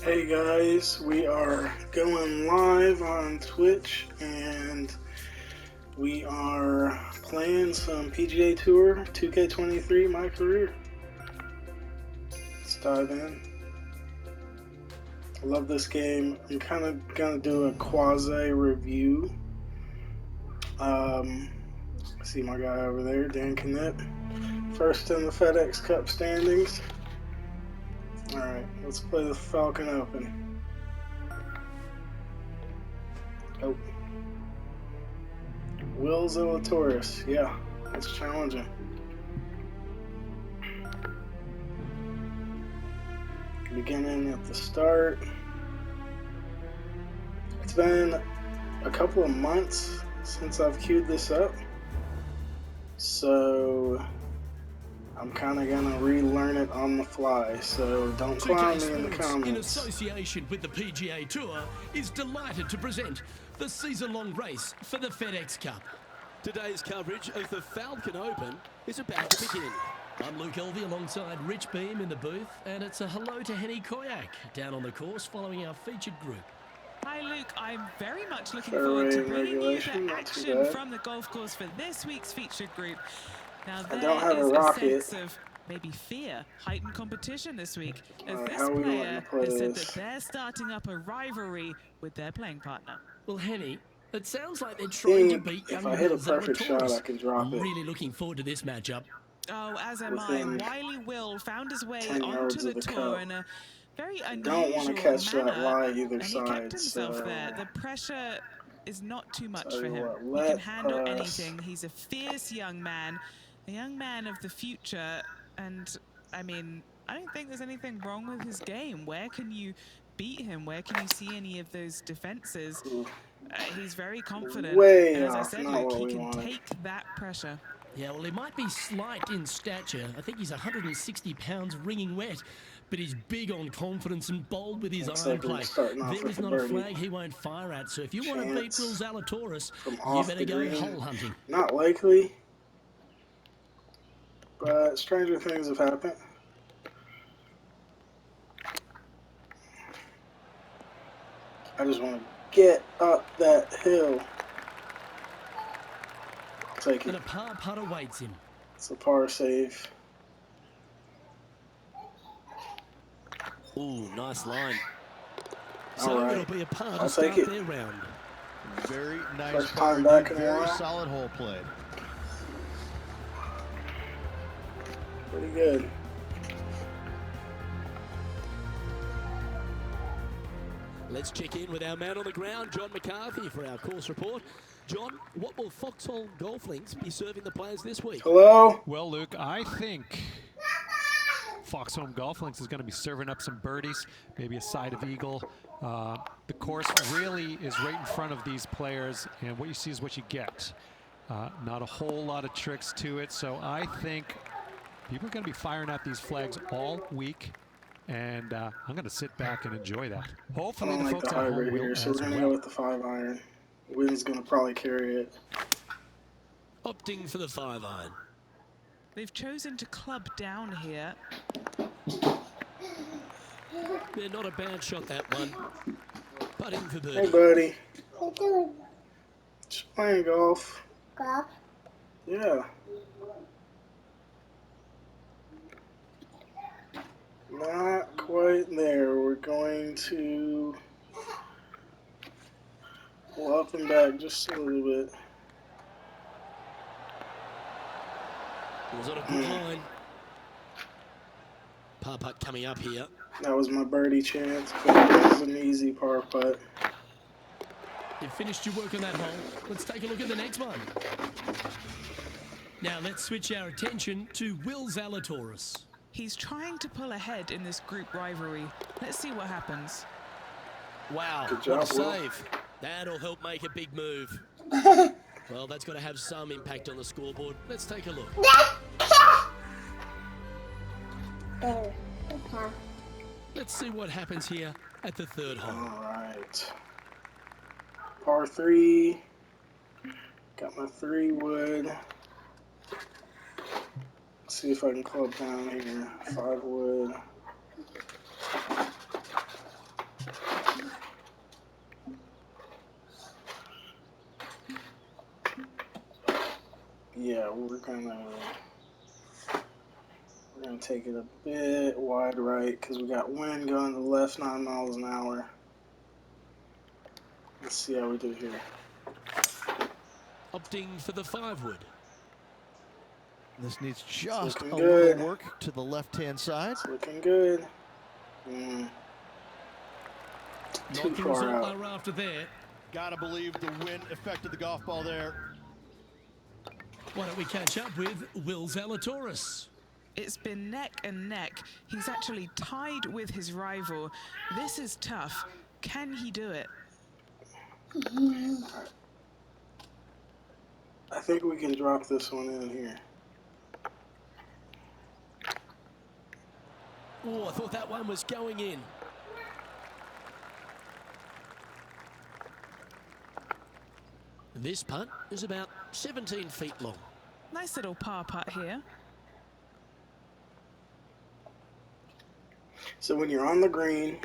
Hey guys, we are going live on Twitch and we are playing some PGA Tour 2K23 My Career. Let's dive in. I love this game. I'm kind of going to do a quasi review. See my guy over there, Dan Knitt. First in the FedEx Cup standings. Alright, let's play the Falcon Open. Oh. Will Zalatoris, yeah, that's challenging. Beginning at the start. It's been a couple of months since I've queued this up, so I'm kind of gonna relearn it on the fly, so don't clown me in the comments. In association with the PGA Tour, is delighted to present the season-long race for the FedEx Cup. Today's coverage of the Falcon Open is about to begin. I'm Luke Elvey alongside Rich Beam in the booth, and it's a hello to Henny Koyak down on the course following our featured group. Hi Luke, I'm very much looking forward to bringing you the action from the golf course for this week's featured group. Now there is a sense of maybe fear, heightened competition this week, as this player has said that they're starting up a rivalry with their playing partner. Well, Henny, it sounds like they're trying to beat young Will Zalatoris. I'm really looking forward to this matchup. Oh, as am I. Wily Will found his way onto the tour in a very unusual manner, and he kept himself there. The pressure is not too much for him. He can handle anything. He's a fierce young man, a young man of the future, and I mean, I don't think there's anything wrong with his game. Where can you beat him? Where can you see any of those defenses? He's very confident, and as I said, Luke, he can take that pressure. Yeah, well, he might be slight in stature. I think he's 160 pounds ringing wet, but he's big on confidence and bold with his iron play. There is not a flag he won't fire at, so if you want to beat Will Zalatoris, you better go hole hunting. Not likely, but stranger things have happened. I just want to get up that hill. Take it. And a par putt awaits him. It's a par save. Ooh, nice line. So it'll be a par to start their round. Very nice. First time back in a very while. solid hole play. Pretty good. Let's check in with our man on the ground, John McCarthy, for our course report. John, what will Foxhole Golf Links be serving the players this week? Hello? Well, Luke, I think Foxhole Golf Links is going to be serving up some birdies, maybe a side of eagle. The course really is right in front of these players, and what you see is what you get. Not a whole lot of tricks to it, so I think people are going to be firing at these flags all week. And I'm going to sit back and enjoy that. Hopefully the folks at home will here, so we're going to go with the 5-iron. Wind's going to probably carry it. Opting for the 5-iron. They've chosen to club down here. Yeah, not a bad shot, that one. Putting for birdie. Hey, buddy. What are you doing? Just playing golf. Golf? Yeah. Not quite there. We're going to pull up and back just a little bit. Was on a good line. Par putt coming up here. That was my birdie chance, but it was an easy par putt. You've finished your work on that hole. Let's take a look at the next one. Now let's switch our attention to Will Zalatoris. He's trying to pull ahead in this group rivalry. Let's see what happens. Wow, good job, what a save. That'll help make a big move. Well, that's got to have some impact on the scoreboard. Let's take a look. Let's see what happens here at the third hole. All right. Par 3. Got my 3-wood. See if I can club down here. 5-wood. Yeah, we're gonna take it a bit wide right because we got wind going to the left, 9 miles an hour. Let's see how we do here. Opting for the 5-wood. This needs just a good. little work to the left-hand side. It's looking good. Too Not the far result out. they were after there. Gotta believe the wind affected the golf ball there. Why don't we catch up with Will Zalatoris? It's been neck and neck. He's actually tied with his rival. This is tough. Can he do it? I think we can drop this one in here. Oh, I thought that one was going in. This putt is about 17 feet long. Nice little par putt here. So when you're on the green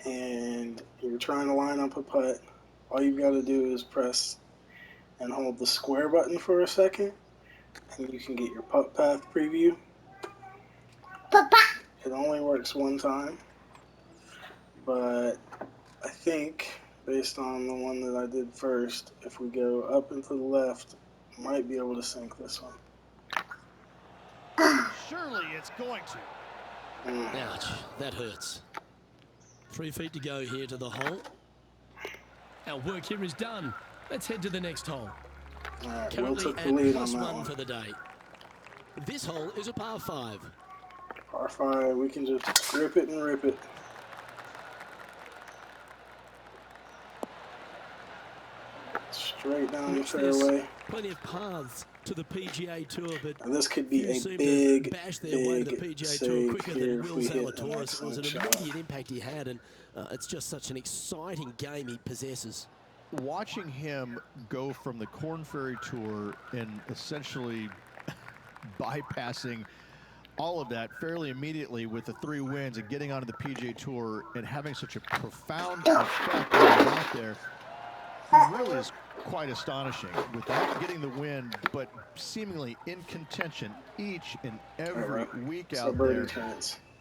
and you're trying to line up a putt, all you've got to do is press and hold the square button for a second, and you can get your putt path preview. It only works one time, but I think based on the one that I did first, if we go up and to the left, I might be able to sink this one. Surely it's going to. Ouch, that hurts. 3 feet to go here to the hole. Our work here is done. Let's head to the next hole. All right, Will Currently took the at lead on that +1 one. for the day. This hole is a par 5. Par 5, we can just grip it and rip it. Straight down the fairway. Plenty of paths to the PGA Tour, but And this could be you a seem big, to bash their way to the big PGA Tour save quicker here than if Will we hit an Zalatoris. It was an excellent shot. immediate impact he had, and it's just such an exciting game he possesses. Watching him go from the Korn Ferry Tour and essentially bypassing all of that fairly immediately with the 3 wins and getting onto the PGA Tour and having such a profound effect out there really is quite astonishing. Without getting the win, but seemingly in contention each and every week out there.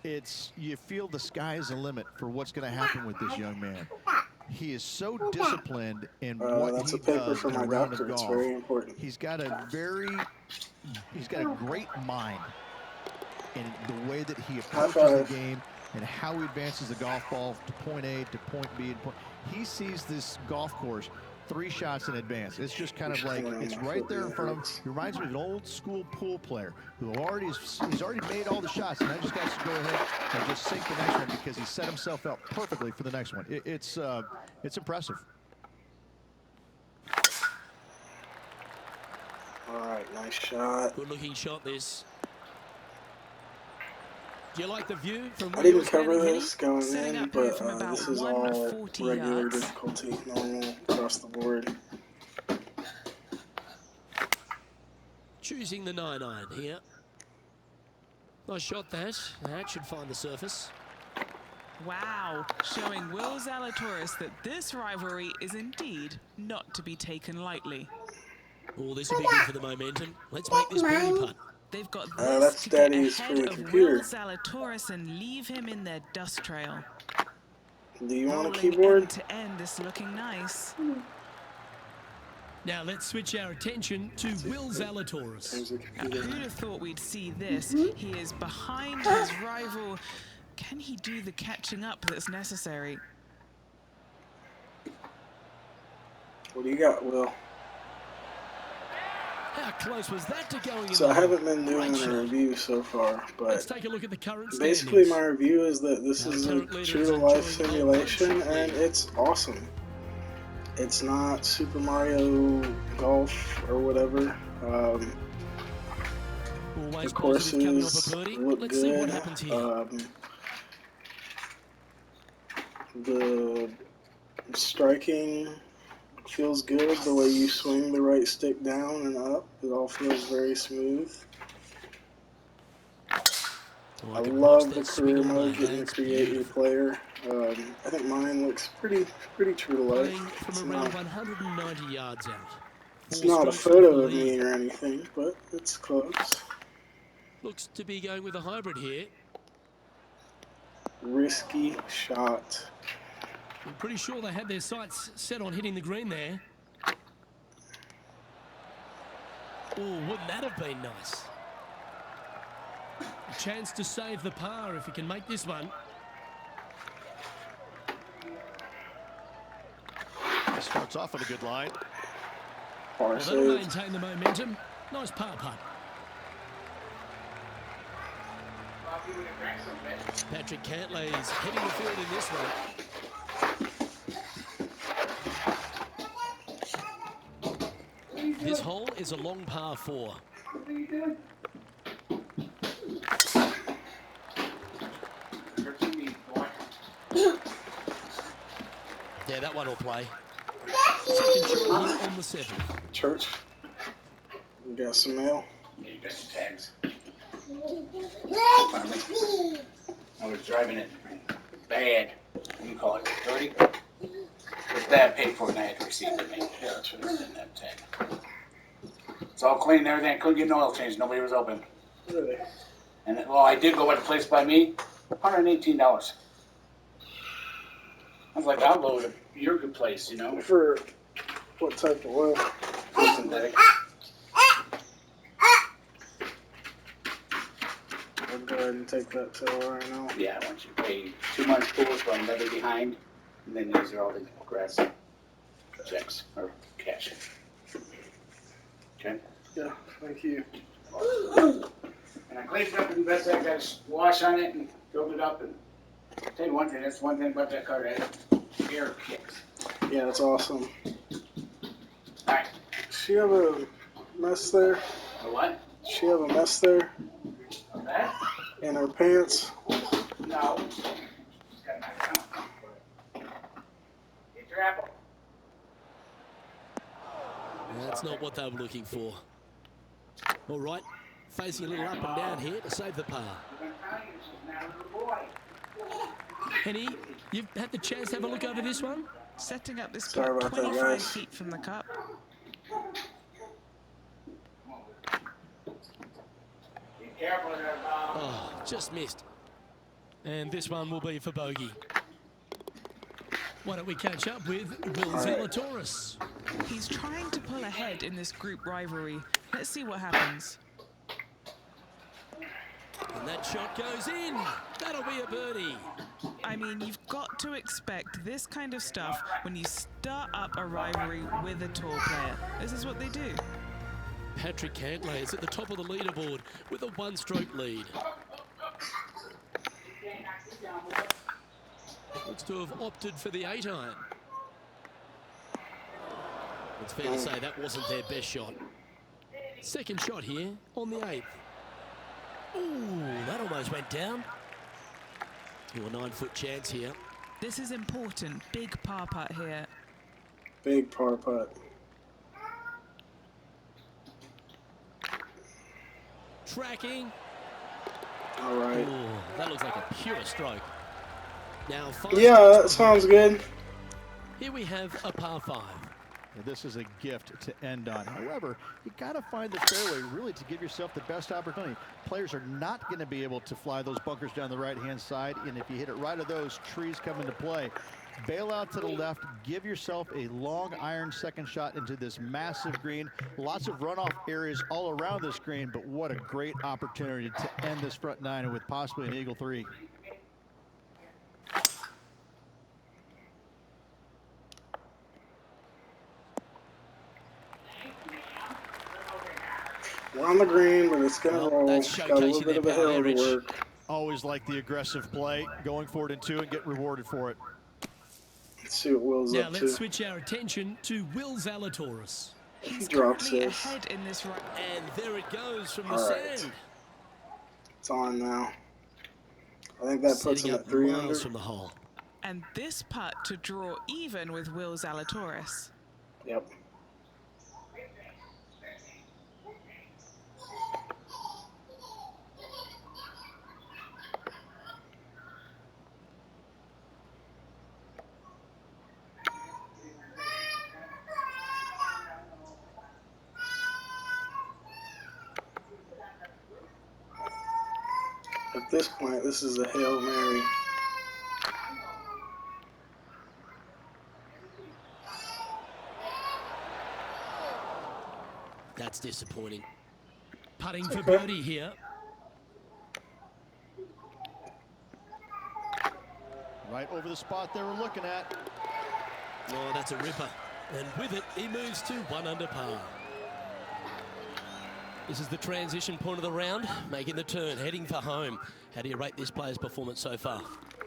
It's, you feel the sky's the limit for what's going to happen with this young man. He is so disciplined in what he does in a round of golf. Very important. He's got a great mind in the way that he approaches the game and how he advances the golf ball to point A to point B. And he sees this golf course 3 shots in advance. It's just kind of like, it's right there in front of him. He reminds me of an old school pool player who he's already made all the shots, and I just got to go ahead and just sink the next one because he set himself up perfectly for the next one. It's impressive. All right, nice shot. Good looking shot this. Do you like the view from I didn't cover this going in, but this is all regular yards. difficulty, normal across the board. Choosing the 9-iron here. Nice shot that. That should find the surface. Wow, showing Will Zalatoris that this rivalry is indeed not to be taken lightly. Oh, this will be good for the momentum. Let's make this birdie putt. They've got That's this to get Daddy's for ahead the of computer. Will Zalatoris and leave him in their dust trail. Do you want a Rolling keyboard? end to end is looking nice. Now let's switch our attention to Will Zalatoris. Who'd have thought we'd see this? He is behind his rival. Can he do the catching up that's necessary? What do you got, Will? How close was that to going in? So I the hole? haven't been doing Great a shot. review so far, Let's but take a look at the current basically standings. my review is that this is a true-to-life simulation, and it's awesome. It's not Super Mario Golf or whatever. Always The positive coming off courses a birdie. look Let's see what good. happens here. The striking feels good. The way you swing the right stick down and up, it all feels very smooth. I love the career mode, getting to create your player. I think mine looks pretty true to life. Playing It's from around not 190 yards out. It's 4 not a strokes off photo the of me lead. or anything, but it's close. Looks to be going with a hybrid here. Risky shot. I'm pretty sure they had their sights set on hitting the green there. Oh, wouldn't that have been nice? A chance to save the par if he can make this one. He starts off on a good line. Par Well, that'll save. maintain the momentum. Nice par putt. Patrick Cantlay's heading the field in this one. This hole is a long par 4. Yeah, that one will play. Second shot here on the 7th. Church. We got some mail. Yeah, you got some tags. I was driving it bad. What do you call it? Dirty? It was bad, paid for it, and I had to receive it. Yeah, that's what it was in that tag. It's all clean and everything. I couldn't get an oil change. Nobody was open. Really? And well, I did go at a place by me. $118. I was like, I'll go to your good place, you know. For what type of oil? Synthetic. I'll go ahead and take that till right now. Yeah, I want you to pay 2 months pools, so I'm never behind. And then these are all the grass checks or cash. Okay? Yeah, thank you. And I cleaned it up and best I got a wash on it and filled it up. And I'll tell you one thing, that's one thing about that car, that air kicks. Yeah, that's awesome. Alright, Does she have a mess there? a what? Does she have a mess there That? in her pants? No. Just got knocked down. Get your apple. That's not what they were looking for. All right, facing a little up and down here to save the par. Henny, you've had the chance to have a look over this one? Setting up this Sorry putt about that, 25 guys. feet from the cup. Be careful there, Bob. Oh, just missed. And this one will be for bogey. Why don't we catch up with Will Zalatoris? He's trying to pull ahead in this group rivalry. Let's see what happens. And that shot goes in. That'll be a birdie. I mean, you've got to expect this kind of stuff when you start up a rivalry with a tour player. This is what they do. Patrick Cantlay is at the top of the leaderboard with a 1-stroke lead. Looks to have opted for the 8-iron. It's fair to say that wasn't their best shot. Second shot here on the 8th. Ooh, that almost went down. Your 9-foot chance here. This is important. Big par putt here. Big par putt. Tracking. All right. Ooh, that looks like a pure stroke. Now, Yeah, that sounds good. Here we have a par 5. This is a gift to end on. However, you got to find the fairway really to give yourself the best opportunity. Players are not going to be able to fly those bunkers down the right-hand side, and if you hit it right of those, trees come into play. Bail out to the left, give yourself a long iron second shot into this massive green. Lots of runoff areas all around this green, but what a great opportunity to end this front 9 with possibly an eagle 3. We're on the green, but it's going to roll. That's Got a little showcasing bit of a their power hill to average. work. Always like the aggressive play, going for it in 2 and get rewarded for it. Let's see what Will's Now up to. let's switch our attention to Will Zalatoris. He's drops currently this. ahead in this right. And there it goes from the All right. sand. It's on now. I think that puts Setting him up at 3 miles under. from the hole. And this putt to draw even with Will Zalatoris. Yep. At this point, this is a Hail Mary. That's disappointing. Putting for birdie here. Right over the spot they were looking at. Oh, that's a ripper. And with it, he moves to 1 under par. This is the transition point of the round, making the turn, heading for home. How do you rate this player's performance so far?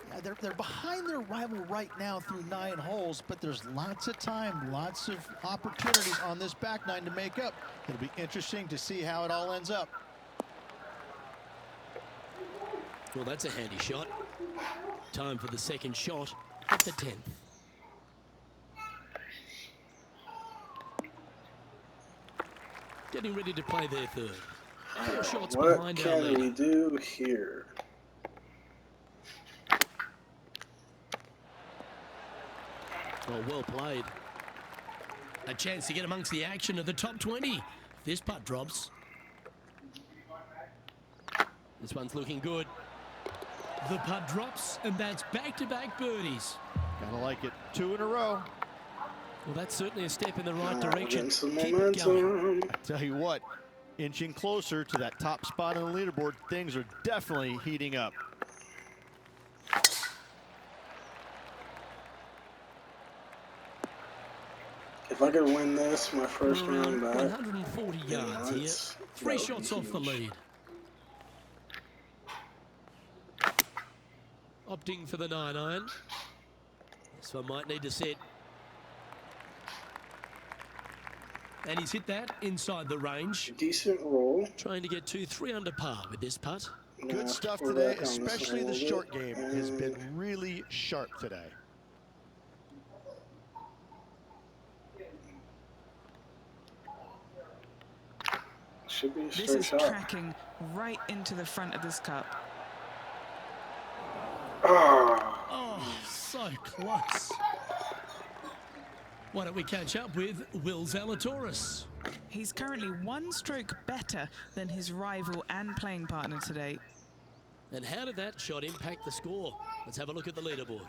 Yeah, they're behind their rival right now through 9 holes, but there's lots of time, lots of opportunities on this back 9 to make up. It'll be interesting to see how it all ends up. Well, that's a handy shot. Time for the second shot at the 10th. Getting ready to play their third. 4 shots behind our leader. What can we do here? Well played. A chance to get amongst the action of the top 20. If this putt drops. This one's looking good. The putt drops, and that's back-to-back birdies. Gotta like it. 2 in a row. Well, that's certainly a step in the right direction. Some Keep it going. Tell you what, inching closer to that top spot on the leaderboard, things are definitely heating up. If I could win this, my first We're round back. 140 yards here. 3 shots off the lead. Opting for the 9-iron. This one might need to set. And he's hit that inside the range. Decent roll. Trying to get to 3 under par with this putt. Good stuff today, especially the short game has been really sharp today. Should be a This straight is shot. tracking right into the front of this cup. Oh, so close. Why don't we catch up with Will Zalatoris? He's currently 1 stroke better than his rival and playing partner today. And how did that shot impact the score? Let's have a look at the leaderboard.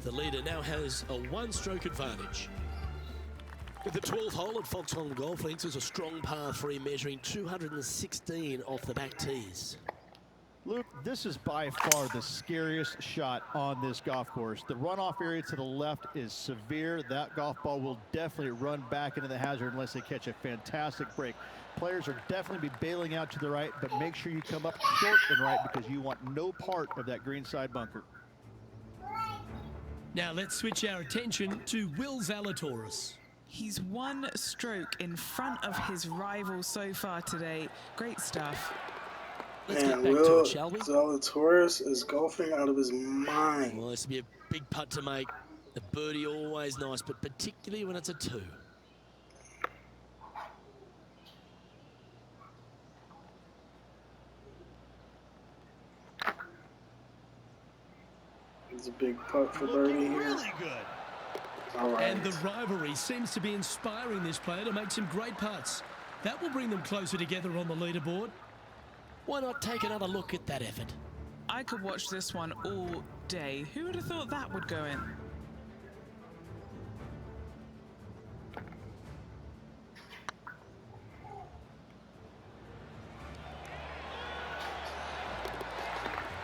The leader now has a 1-stroke advantage. With the 12th hole at Foxholm Golf Links is a strong par 3 measuring 216 off the back tees. Luke, this is by far the scariest shot on this golf course. The runoff area to the left is severe. That golf ball will definitely run back into the hazard unless they catch a fantastic break. Players are definitely be bailing out to the right, but make sure you come up short and right because you want no part of that greenside bunker. Now let's switch our attention to Will Zalatoris. He's 1 stroke in front of his rival so far today. Great stuff. Let's And get back to Will it, shall we? Zalatoris is golfing out of his mind. Well, this will be a big putt to make. A birdie always nice, but particularly when it's a 2. It's a big putt for birdie here. Really good. All right. And the rivalry seems to be inspiring this player to make some great putts. That will bring them closer together on the leaderboard. Why not take another look at that effort? I could watch this one all day. Who would have thought that would go in?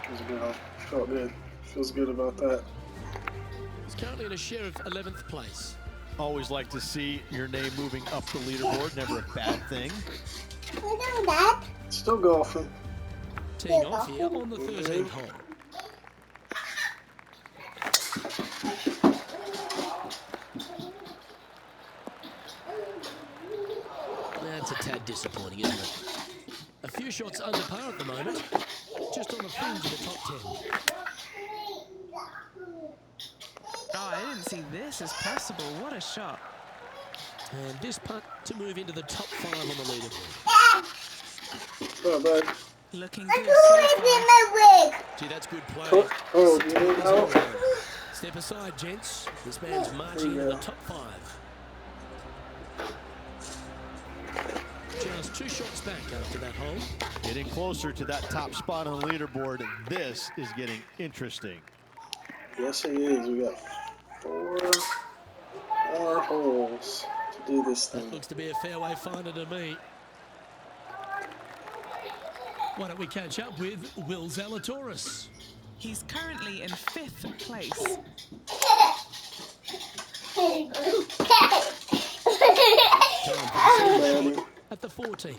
Feels good. Felt good. Feels good about that. He's currently in a share of 11th place. Always like to see your name moving up the leaderboard. Never a bad thing. Still golfing. Teeing off here on the 13th hole. That's a tad disappointing, isn't it? A few shots under par at the moment. Just on the fringe of the top 10. Oh, I didn't see this as possible. What a shot. And this putt to move into the top 5 on the leaderboard. Oh, bud. Looking good so far. Gee, that's good play. Oh, do you need help? Step aside, gents. This man's marching into the top 5. just 2 shots back after that hole. Getting closer to that top spot on the leaderboard. This is getting interesting. Yes, it is. We got 4 more holes to do this thing. That looks to be a fairway finder to me. Why don't we catch up with Will Zalatoris? He's currently in 5th place. At the 14th.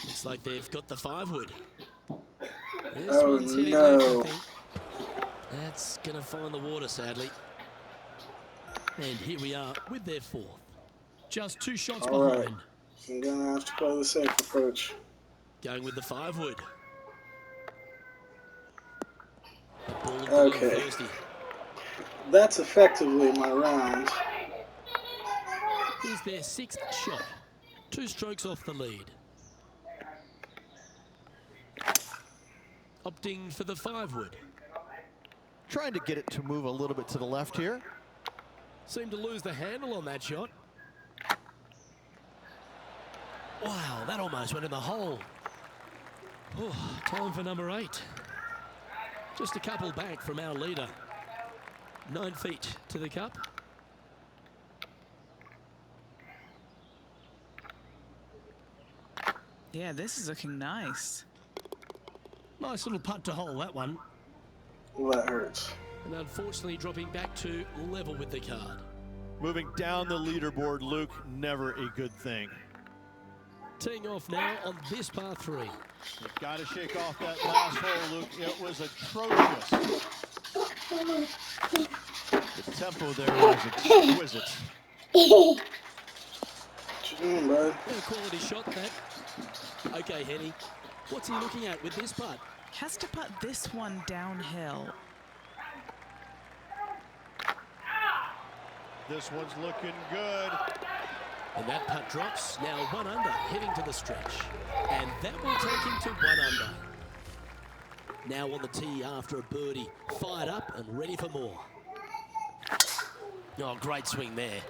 Looks like they've got the 5-wood. This one's hitting left, I think. That's going to find the water, sadly. And here we are with their 4th. Just 2 shots behind. Right. I'm going to have to play the safe approach. Going with the 5-wood. Okay. That's effectively my round. Here's their 6th shot. 2 strokes off the lead. Opting for the 5-wood. Trying to get it to move a little bit to the left here. Seemed to lose the handle on that shot. Wow, that almost went in the hole. Oh, time for number 8. Just a couple back from our leader. 9 feet to the cup. Yeah, this is looking nice. Nice little putt to hole, that one. Well, that hurts. And unfortunately dropping back to level with the card. Moving down the leaderboard, Luke, never a good thing. Teeing off now on this par 3. You've got to shake off that last hole, Luke. It was atrocious. The tempo there was exquisite. What you doing, bud? A quality shot, that. Okay, Henny. What's he looking at with this putt? Has to putt this one downhill. This one's looking good. And that putt drops. Now 1 under, heading to the stretch. And that will take him to 1 under. Now on the tee after a birdie. Fired up and ready for more. Oh, great swing there.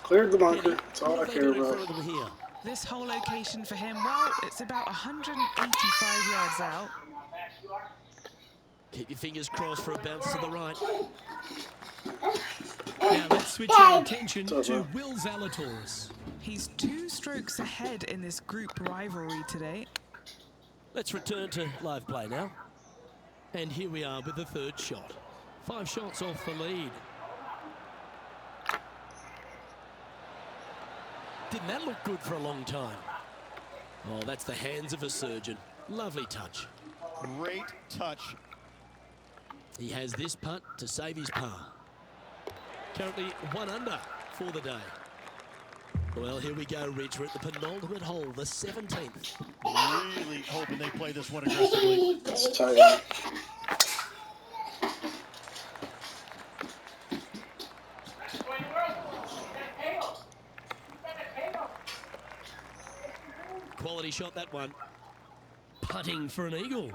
Cleared the bunker. That's all I care about. This whole location for him, well, it's about 185 yards out. Keep your fingers crossed for a bounce to the right. Now let's switch our attention to Will Zalatoris. He's 2 strokes ahead in this group rivalry today. Let's return to live play now. And here we are with the 3rd shot. 5 shots off the lead. Didn't that look good for a long time? Oh, that's the hands of a surgeon. Lovely touch. Great touch. He has this putt to save his par. Currently 1 under for the day. Well, here we go, Rich. We're at the penultimate hole, the 17th. Really hoping they play this one aggressively. That's tight. Quality shot, that one. Putting for an eagle.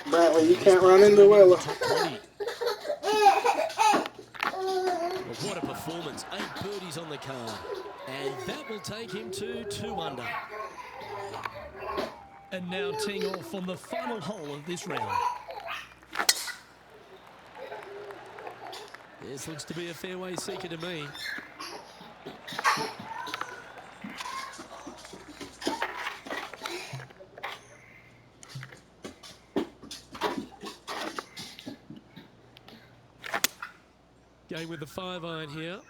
Brantley, you can't run into Willow. What a performance. 8 birdies on the card. And that will take him to 2 under. And now teeing off on the final hole of this round. This looks to be a fairway seeker to me. Going with the 5-iron here.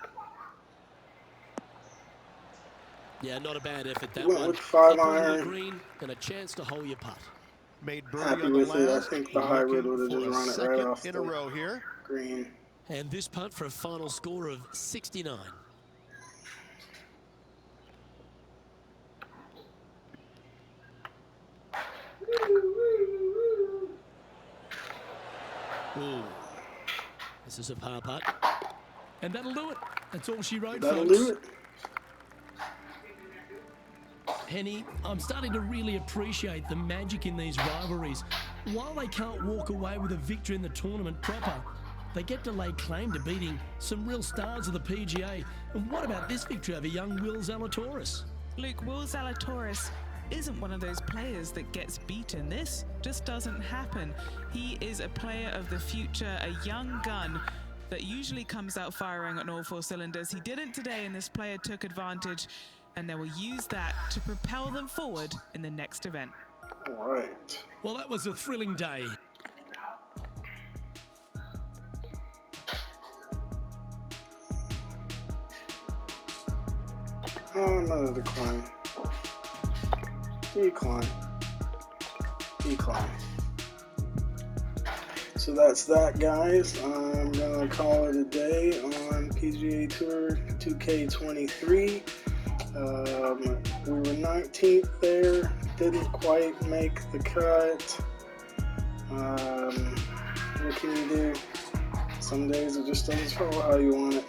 Yeah, not a bad effort, that one. With 5-iron. Green and a chance to hole your putt. Made birdie Happy on the with it. I last. think the hybrid would have just For a run it second right off in a row here. green. And this putt for a final score of 69. This is a par putt. And that'll do it. That's all she wrote, That'll folks. do it. Henny, I'm starting to really appreciate the magic in these rivalries. While they can't walk away with a victory in the tournament proper, they get to lay claim to beating some real stars of the PGA. And what about this victory over young Will Zalatoris? Luke, Will Zalatoris isn't one of those players that gets beaten. This just doesn't happen. He is a player of the future, a young gun that usually comes out firing on all 4 cylinders. He didn't today, and this player took advantage, and they will use that to propel them forward in the next event. All right. Well, that was a thrilling day. Oh, another decline. Decline. Decline. So that's that, guys. I'm going to call it a day on PGA Tour 2K23. We were 19th there. Didn't quite make the cut. What can you do? Some days it just doesn't go how you want it.